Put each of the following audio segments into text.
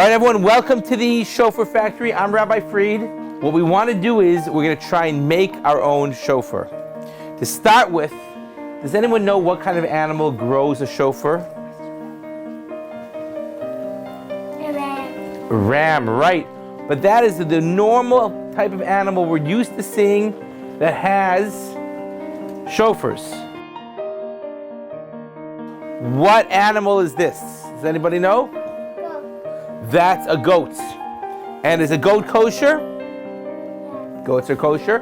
All right, everyone, welcome to the Shofar Factory. I'm Rabbi Fried. What we want to do is we're going to try and make our own shofar. To start with, does anyone know what kind of animal grows a shofar? A ram. A ram, right. But that is the normal type of animal we're used to seeing that has shofars. What animal is this? Does anybody know? Go. That's a goat. And is a goat kosher? Goats are kosher.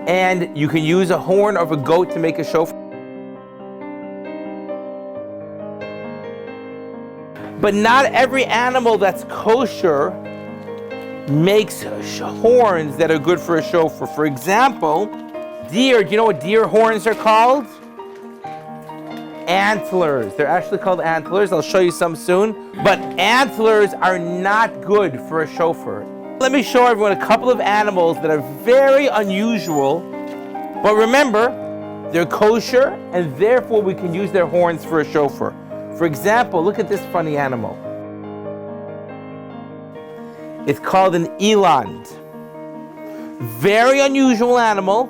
And you can use a horn of a goat to make a shofar. But not every animal that's kosher makes horns that are good for a shofar. For example, deer. Do you know what deer horns are called? Antlers. They're actually called antlers. I'll show you some soon. But antlers are not good for a shofar. Let me show everyone a couple of animals that are very unusual. But remember, they're kosher, and therefore we can use their horns for a shofar. For example, look at this funny animal. It's called an eland. Very unusual animal,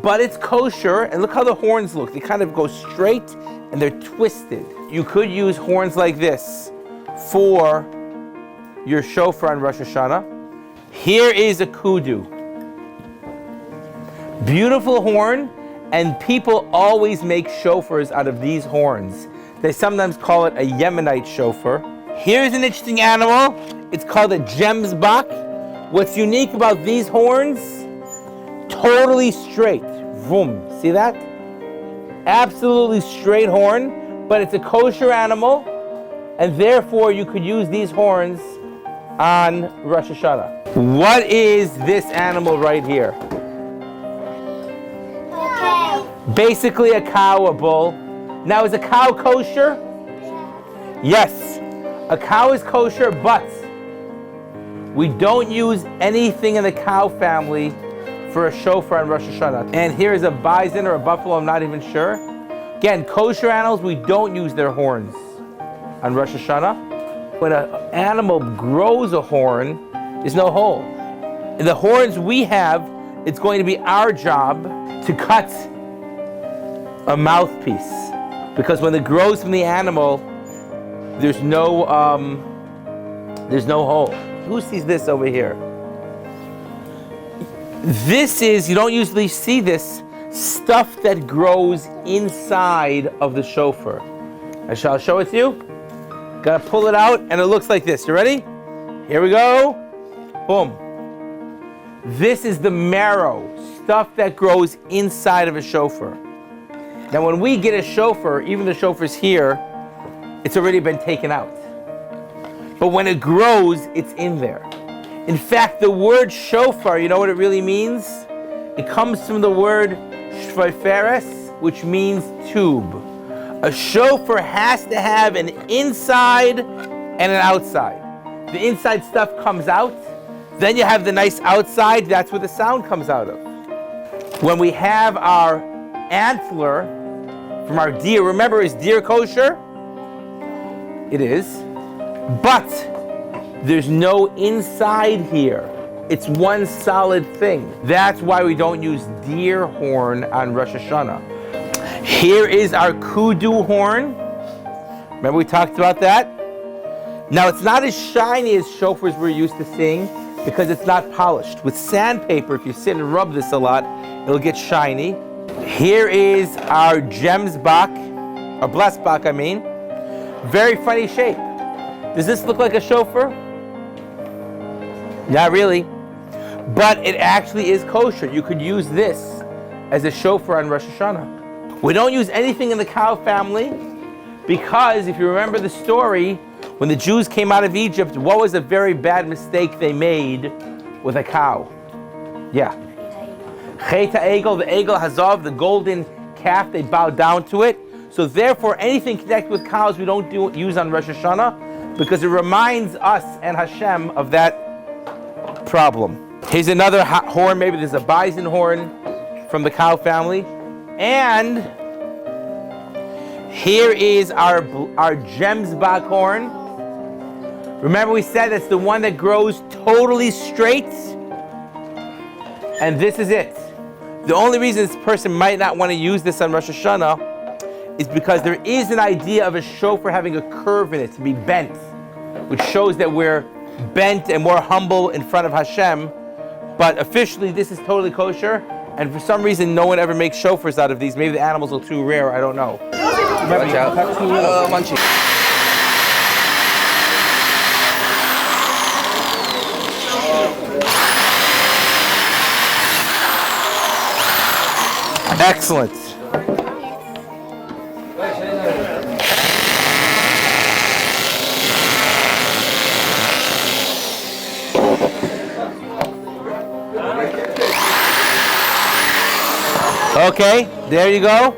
but it's kosher, and look how the horns look. They kind of go straight and they're twisted. You could use horns like this for your shofar on Rosh Hashanah. Here is a kudu. Beautiful horn, and people always make shofars out of these horns. They sometimes call it a Yemenite shofar. Here's an interesting animal. It's called a gemsbok. What's unique about these horns? Totally straight. Vroom. See that? Absolutely straight horn, but it's a kosher animal, and therefore you could use these horns on Rosh Hashanah. What is this animal right here? A cow. Basically a cow, a bull. Now, is a cow kosher? Yes. A cow is kosher, but we don't use anything in the cow family for a shofar on Rosh Hashanah. And here's a bison or a buffalo, I'm not even sure. Again, kosher animals, we don't use their horns on Rosh Hashanah. When an animal grows a horn, there's no hole. In the horns we have, it's going to be our job to cut a mouthpiece. Because when it grows from the animal, there's no hole. Who sees this over here? This is, you don't usually see this, stuff that grows inside of the shofar. I shall show it to you. Gotta pull it out, and it looks like this. You ready? Here we go. Boom. This is the marrow, stuff that grows inside of a shofar. Now when we get a shofar, even the shofars here, it's already been taken out. But when it grows, it's in there. In fact, the word shofar, you know what it really means? It comes from the word shofar, which means tube. A shofar has to have an inside and an outside. The inside stuff comes out, then you have the nice outside, that's where the sound comes out of. When we have our antler from our deer, remember, is deer kosher? It is. But there's no inside here. It's one solid thing. That's why we don't use deer horn on Rosh Hashanah. Here is our kudu horn. Remember we talked about that? Now it's not as shiny as shofars we're used to seeing because it's not polished. With sandpaper, if you sit and rub this a lot, it'll get shiny. Here is our gemsbok, or blessbok, I mean. Very funny shape. Does this look like a shofar? Not really. But it actually is kosher. You could use this as a shofar on Rosh Hashanah. We don't use anything in the cow family because if you remember the story, when the Jews came out of Egypt, what was a very bad mistake they made with a cow? Yeah. Chet ha'egel, the egel hazav, the golden calf, they bowed down to it. So therefore, anything connected with cows we don't use on Rosh Hashanah because it reminds us and Hashem of that problem. Here's another horn. Maybe there's a bison horn from the cow family. And here is our gemsbok horn Remember we said that's the one that grows totally straight? And this is it. The only reason this person might not want to use this on Rosh Hashanah is because there is an idea of a shofar having a curve in it, to be bent, which shows that we're bent and more humble in front of Hashem. But officially, this is totally kosher, and for some reason, no one ever makes shofars out of these. Maybe the animals are too rare, I don't know. Watch out. Munchie. Excellent. Okay, there you go.